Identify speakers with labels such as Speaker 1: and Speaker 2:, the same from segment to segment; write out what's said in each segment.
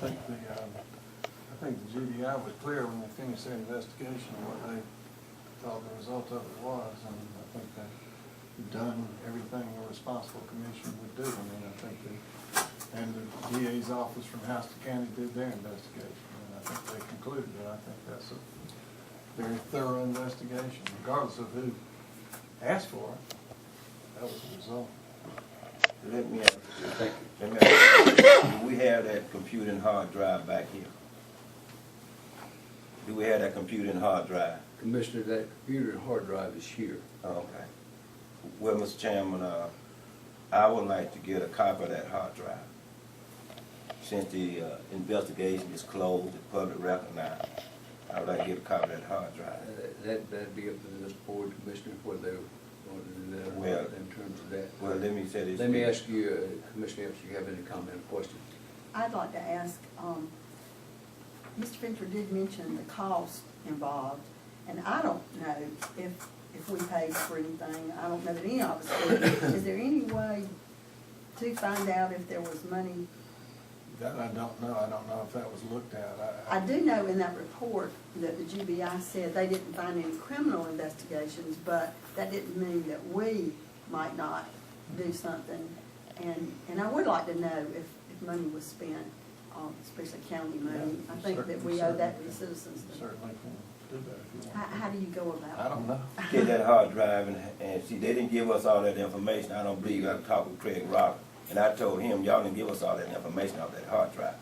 Speaker 1: I think the GDI was clear when they finished their investigation of what they thought the result of it was, and I think they've done everything a responsible commission would do. I mean, I think and the DA's office from House to County did their investigation, and I think they concluded it. I think that's a very thorough investigation, regardless of who asked for it. That was the result.
Speaker 2: Let me ask you, do we have that computer and hard drive back here? Do we have that computer and hard drive?
Speaker 3: Commissioner, that computer and hard drive is here.
Speaker 2: Oh, okay. Well, Mr. Chairman, I would like to get a copy of that hard drive. Since the investigation is closed, the public record now, I would like to get a copy of that hard drive.
Speaker 3: That'd be up to this board, Commissioner, whether they want to do that or
Speaker 2: Well,
Speaker 3: not in terms of that.
Speaker 2: Well, let me say this.
Speaker 3: Let me ask you, Commissioner, if you have any comment or question.
Speaker 4: I'd like to ask, Mr. Fincher did mention the cost involved, and I don't know if we paid for anything. I don't know that any of us did. Is there any way to find out if there was money?
Speaker 1: That I don't know. I don't know if that was looked at.
Speaker 4: I do know in that report that the GBI said they didn't find any criminal investigations, but that didn't mean that we might not do something. And I would like to know if money was spent, especially county money.
Speaker 1: Yeah,
Speaker 4: I think that we owe that to the citizens.
Speaker 1: Certainly can do that if you want.
Speaker 4: How do you go about it?
Speaker 1: I don't know.
Speaker 2: Get that hard drive, and see, they didn't give us all that information. I don't believe I talked with Craig Rock, and I told him, y'all didn't give us all that information off that hard drive.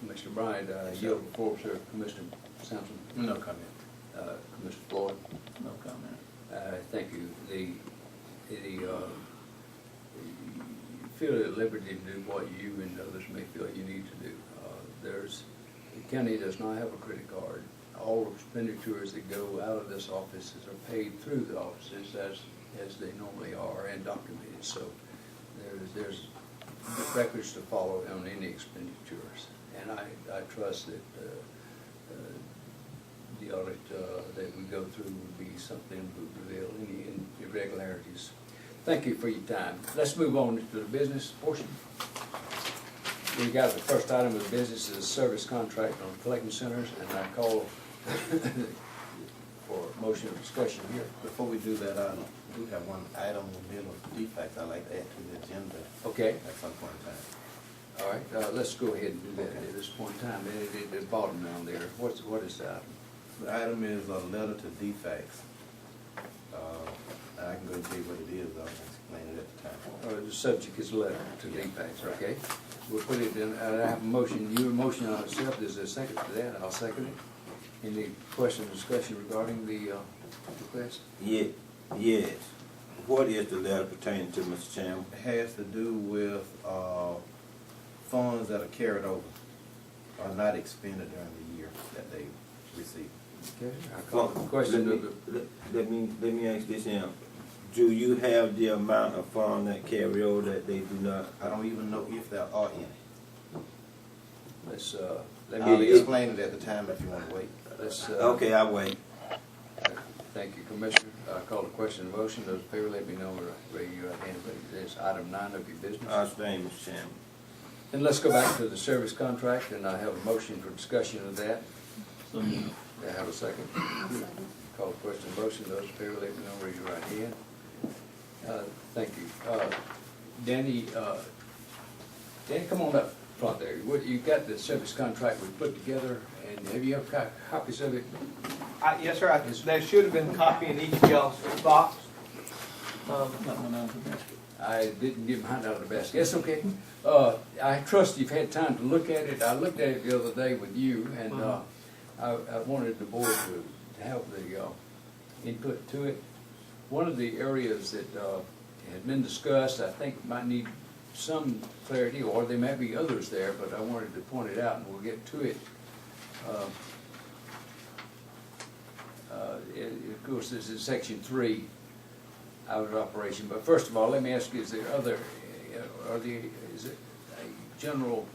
Speaker 3: Commissioner Bryant, yield before, sir. Commissioner Sampson?
Speaker 5: No comment.
Speaker 3: Commissioner Floyd?
Speaker 5: No comment.
Speaker 3: Thank you. You feel at liberty to do what you and others may feel you need to do. The county does not have a credit card. All expenditures that go out of this office are paid through the offices as they normally are and documented. So there's records to follow on any expenditures. And I trust that the audit that we go through would be something that would reveal any irregularities. Thank you for your time. Let's move on to the business portion. We got the first item of business is a service contract on collection centers, and I call for motion of discussion here.
Speaker 5: Before we do that, I do have one item dealing with defects I'd like to add to the agenda.
Speaker 3: Okay.
Speaker 5: At some point in time.
Speaker 3: All right. Let's go ahead and do that at this point in time. At the bottom down there. What is that?
Speaker 5: The item is a letter to defects. I can go and tell you what it is. I'll explain it at the time.
Speaker 3: The subject is letter to defects. Okay. We'll put it in. I have a motion. Your motion on itself. Is there a second to that? I'll second it. Any question or discussion regarding the request?
Speaker 2: Yes. What is the letter pertaining to, Mr. Chairman?
Speaker 5: It has to do with funds that are carried over or not expended during the year that they receive.
Speaker 3: Okay. I call the question
Speaker 2: Let me ask this now. Do you have the amount of funds that carry over that they do not?
Speaker 5: I don't even know if there are any.
Speaker 3: Let
Speaker 5: I'll
Speaker 3: me
Speaker 5: explain it at the time if you want to wait.
Speaker 2: Okay, I'll wait.
Speaker 3: Thank you, Commissioner. I call the question and motion. Those in favor, let me know or raise your hand. It's item 9 of your business.
Speaker 2: I'll stay, Mr. Chairman.
Speaker 3: And let's go back to the service contract, and I have a motion for discussion of that.
Speaker 5: So,
Speaker 3: May I have a second?
Speaker 4: I'll second.
Speaker 3: Call the question and motion. Those in favor, let me know, raise your right hand. Thank you. Danny, come on up front there. You got the service contract we put together, and have you have copies of it?
Speaker 6: Yes, sir. There should have been a copy in each of y'all's box.
Speaker 3: I didn't get mine out of the basket. It's okay. I trust you've had time to look at it. I looked at it the other day with you, and I wanted the board to have the input to it. One of the areas that had been discussed, I think might need some clarity, or there may be others there, but I wanted to point it out, and we'll get to it. Of course, this is section 3, hours of operation. But first of all, let me ask you: is there is it a general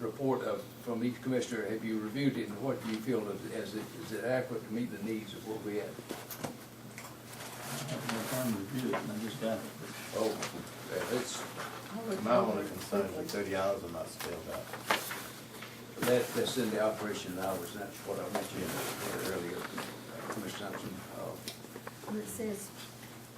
Speaker 3: report from each commissioner? Have you reviewed it, and what do you feel is it adequate to meet the needs of what we have?
Speaker 7: I have no time to review it, and I just got it.
Speaker 3: Oh, it's
Speaker 5: my only concern is 30 hours are not spelled out.
Speaker 3: That's in the operation hours, and that's what I mentioned earlier, Commissioner Thompson.
Speaker 4: Where it says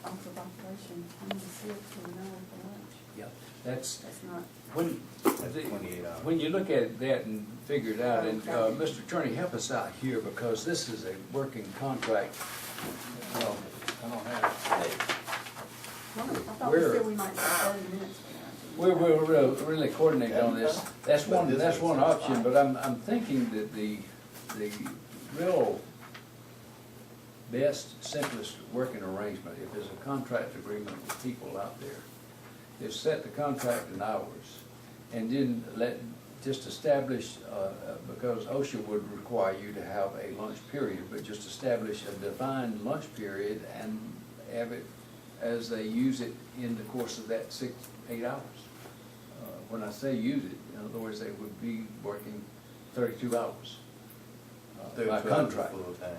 Speaker 4: off of operation, 10 to 6 and 9 for lunch.
Speaker 3: Yeah, that's,
Speaker 4: That's not,
Speaker 3: when,
Speaker 5: 28 hours.
Speaker 3: when you look at that and figure it out, and,
Speaker 4: Okay.
Speaker 3: Mr. Attorney, help us out here, because this is a working contract.
Speaker 1: I don't have
Speaker 4: well, I thought we
Speaker 3: Where-
Speaker 4: said we might say 30 minutes for lunch.
Speaker 3: We'll really coordinate on this. That's
Speaker 5: But
Speaker 3: one,
Speaker 5: this
Speaker 3: that's
Speaker 5: is
Speaker 3: one option,
Speaker 5: fine.
Speaker 3: but I'm thinking that the real best, simplest working arrangement, if there's a contract agreement with people out there, is set the contract in hours, and then just establish, because OSHA would require you to have a lunch period, but just establish a defined lunch period and have it as they use it in the course of that 8 hours. When I say use it, in other words, they would be working 32 hours by contract.
Speaker 5: Full time.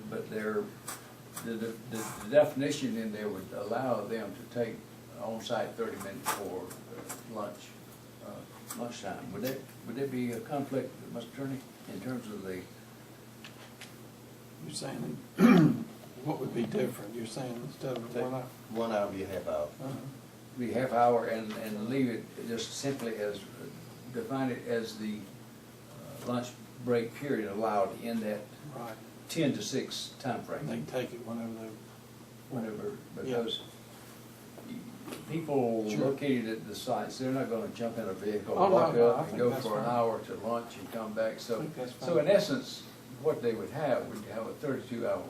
Speaker 3: But the definition in there would allow them to take on-site 30 minutes for lunchtime. Would that be a conflict, Mr. Attorney, in terms of the,
Speaker 1: You're saying, what would be different? You're saying instead of
Speaker 5: Take
Speaker 1: 1 hour?
Speaker 5: 1 hour, you half hour.
Speaker 3: the half hour and leave it just simply as, define it as the lunch break period allowed in that
Speaker 1: Right.
Speaker 3: 10 to 6
Speaker 1: And
Speaker 3: timeframe?
Speaker 1: they can take it whenever
Speaker 3: Whatever,
Speaker 1: Yeah.
Speaker 3: because people
Speaker 1: Sure.
Speaker 3: located at the sites, they're not gonna jump in a vehicle,
Speaker 1: Oh, no,
Speaker 3: walk
Speaker 1: no, I
Speaker 3: up and
Speaker 1: think
Speaker 3: go
Speaker 1: that's
Speaker 3: for an
Speaker 1: fine.
Speaker 3: hour to lunch and come back,
Speaker 1: I
Speaker 3: so,
Speaker 1: think that's
Speaker 3: so
Speaker 1: fine.
Speaker 3: in essence, what they would have a 32-hour,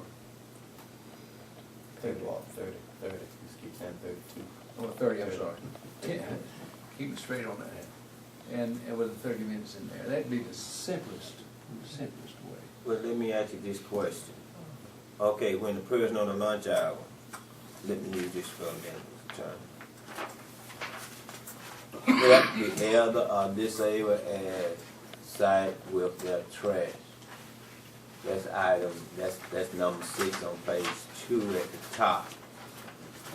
Speaker 5: 30, just keep saying 32.
Speaker 3: or 30, I'm sorry. Yeah, keep it straight on that. And with 30 minutes in there, that'd be the simplest way.
Speaker 2: Well, let me ask you this question. Okay, when the person on the lunch hour, let me use this for a minute, Mr. Attorney. Let the elder or disabled at site with their trash. That's number 6 on page 2 at the top.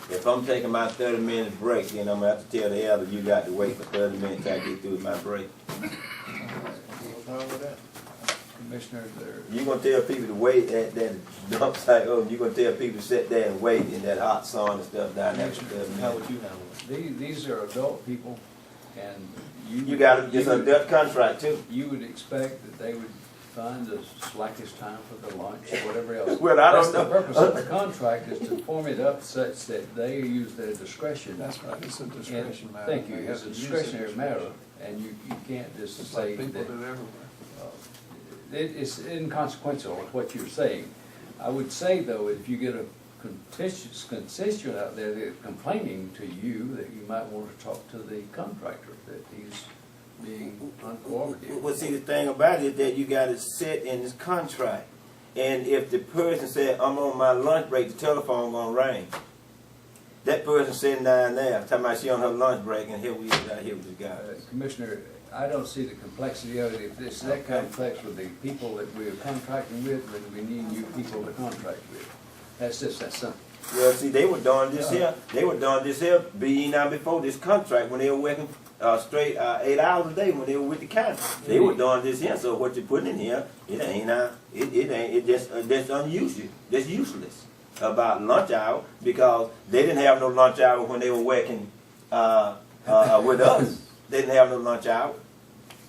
Speaker 2: If I'm taking my 30-minute break, then I'm gonna have to tell the elder, you got to wait for 30 minutes till I get through with my break.
Speaker 5: What's wrong with that?
Speaker 3: Commissioner,
Speaker 2: You gonna tell people to wait at that dump site, or you gonna tell people to sit there and wait in that hot sun and stuff down there for 30
Speaker 5: How
Speaker 2: minutes?
Speaker 5: would you handle it?
Speaker 3: these are adult people, and
Speaker 2: You got it's a death contract too.
Speaker 3: You would expect that they would find the slackest time for their lunch or whatever else.
Speaker 2: Well, I don't know.
Speaker 3: That's the purpose of the contract, is to form it up such that they use their discretion.
Speaker 1: That's right, it's a
Speaker 3: And-
Speaker 1: discretion matter.
Speaker 3: Thank you,
Speaker 1: They
Speaker 3: it's
Speaker 1: have
Speaker 3: a
Speaker 1: to use
Speaker 3: discretionary
Speaker 1: their
Speaker 3: matter,
Speaker 1: discretion.
Speaker 3: and you can't just
Speaker 1: Just
Speaker 3: say
Speaker 1: like people
Speaker 3: that.
Speaker 1: do everywhere.
Speaker 3: It's inconsequential with what you're saying. I would say, though, if you get a constituent out there that's complaining to you, that you might want to talk to the contractor, that he's being uncooperative.
Speaker 2: Well, see, the thing about it is that you got it set in this contract. And if the person said, I'm on my lunch break, the telephone gonna ring. That person sitting down there, talking about she on her lunch break, and here we is out here with this guy.
Speaker 3: Commissioner, I don't see the complexity of it. If it's that complex with the people that we're contracting with, then we need new people to contract with. That's just that simple.
Speaker 2: Well, see, they were doing this here. They were doing this here be now before this contract when they were working straight 8 hours a day when they were with the county. They were doing this here. So what you're putting in here, it ain't that's unusual. That's useless about lunch hour, because they didn't have no lunch hour when they were working with us. They didn't have no lunch hour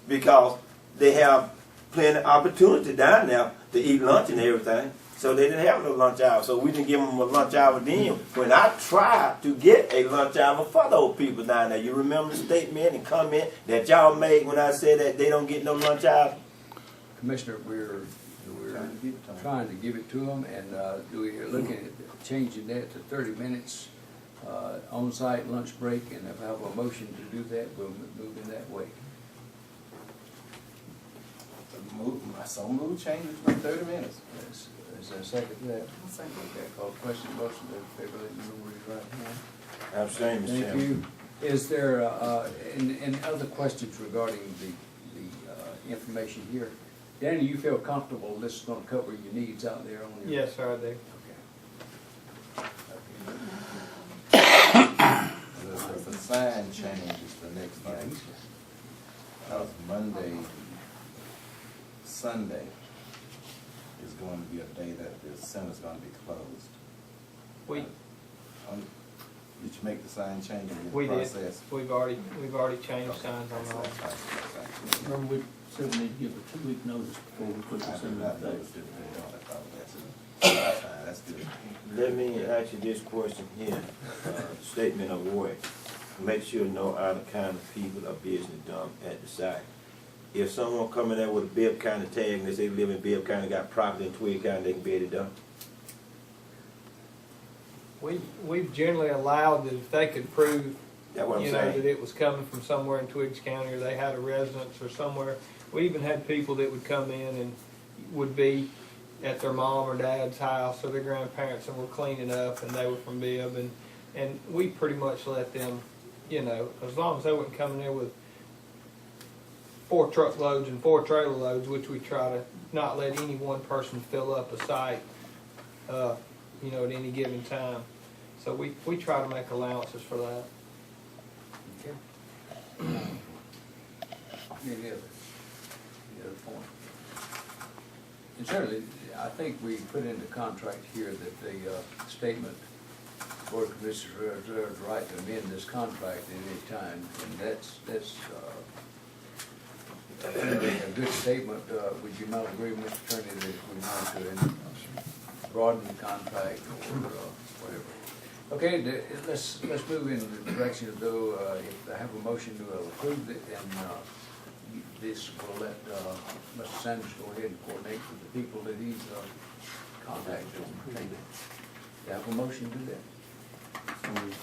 Speaker 2: because they have plenty of opportunity down there to eat lunch and everything. So they didn't have no lunch hour. So we didn't give them a lunch hour then. When I tried to get a lunch hour for those people down there, you remember the statement and comment that y'all made when I said that they don't get no lunch hour?
Speaker 3: Commissioner, we're trying to give it to them, and we're looking at changing that to 30 minutes on-site lunch break, and if I have a motion to do that, we'll move in that way.
Speaker 5: So move changes for 30 minutes.
Speaker 3: Is there a second to that?
Speaker 4: I'll second.
Speaker 3: Okay, call the question, motion, those in favor, let me know where you're right hand.
Speaker 2: I'm saying, Mr.
Speaker 3: Thank
Speaker 2: Chairman.
Speaker 3: you. Is there, any other questions regarding the information here? Danny, you feel comfortable this is gonna cover your needs out there on your?
Speaker 6: Yes, sir, I do.
Speaker 3: Okay.
Speaker 5: The sign change is the next thing. Monday, Sunday is going to be a day that the center's going to be closed.
Speaker 6: We,
Speaker 5: Did you make the sign change in
Speaker 6: we
Speaker 5: the
Speaker 6: did,
Speaker 5: process?
Speaker 6: we've already changed signs on all.
Speaker 7: Remember, we said we need to give a 2-week notice before we put
Speaker 5: I
Speaker 7: this
Speaker 5: did
Speaker 7: in
Speaker 5: not
Speaker 7: the
Speaker 5: notice
Speaker 7: date.
Speaker 5: it. That's fine, that's good.
Speaker 2: Let me ask you this question here, statement of work. Make sure no other kind of people or business dump at the site. If someone coming there with a Bibb County tag and they say live in Bibb County, got property in Twiggs County, they can be able to dump.
Speaker 6: We've generally allowed that if they could prove,
Speaker 2: That's what I'm
Speaker 6: you know, that
Speaker 2: saying.
Speaker 6: it was coming from somewhere in Twiggs County, or they had a residence or somewhere. We even had people that would come in and would be at their mom or dad's house or their grandparents and were cleaning up, and they were from Bibb, and we pretty much let them, you know, as long as they wouldn't come in there with 4 truckloads and 4 trailer loads, which we try to not let any one person fill up a site, you know, at any given time. So we try to make allowances for that.
Speaker 3: Okay. Any other point? And certainly, I think we put in the contract here that the statement, Board of Commissioners reserves the right to amend this contract at any time, and that's a good statement. Would you not agree, Mr. Attorney, that we want to broaden the contract or whatever? Okay, let's move in the direction of, though, if I have a motion to approve it, and this will let Mr. Sanders go ahead and coordinate with the people that he's contacted. Do you have a motion to do that? Okay,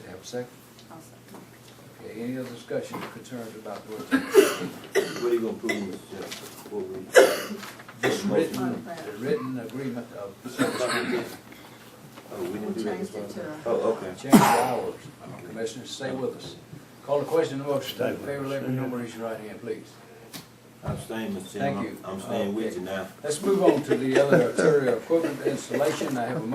Speaker 3: have a second?
Speaker 4: I'll second.
Speaker 3: Okay, any other discussion or concerns about the work?
Speaker 2: What are you gonna prove, Mr. Chairman? What we-
Speaker 3: This the written agreement of service.
Speaker 2: Oh, we didn't
Speaker 4: We
Speaker 2: do that.
Speaker 4: changed it to a-
Speaker 2: Oh, okay.
Speaker 3: Change the hours. Commissioners, stay with us. Call the question and motion. Those in favor, let me know. Raise your right hand, please.
Speaker 2: I'm staying, Mr.
Speaker 3: Thank
Speaker 2: Chairman.
Speaker 3: you.
Speaker 2: I'm staying with
Speaker 3: Okay.
Speaker 2: you now.
Speaker 3: Let's move on to the other arterial equipment installation. I have a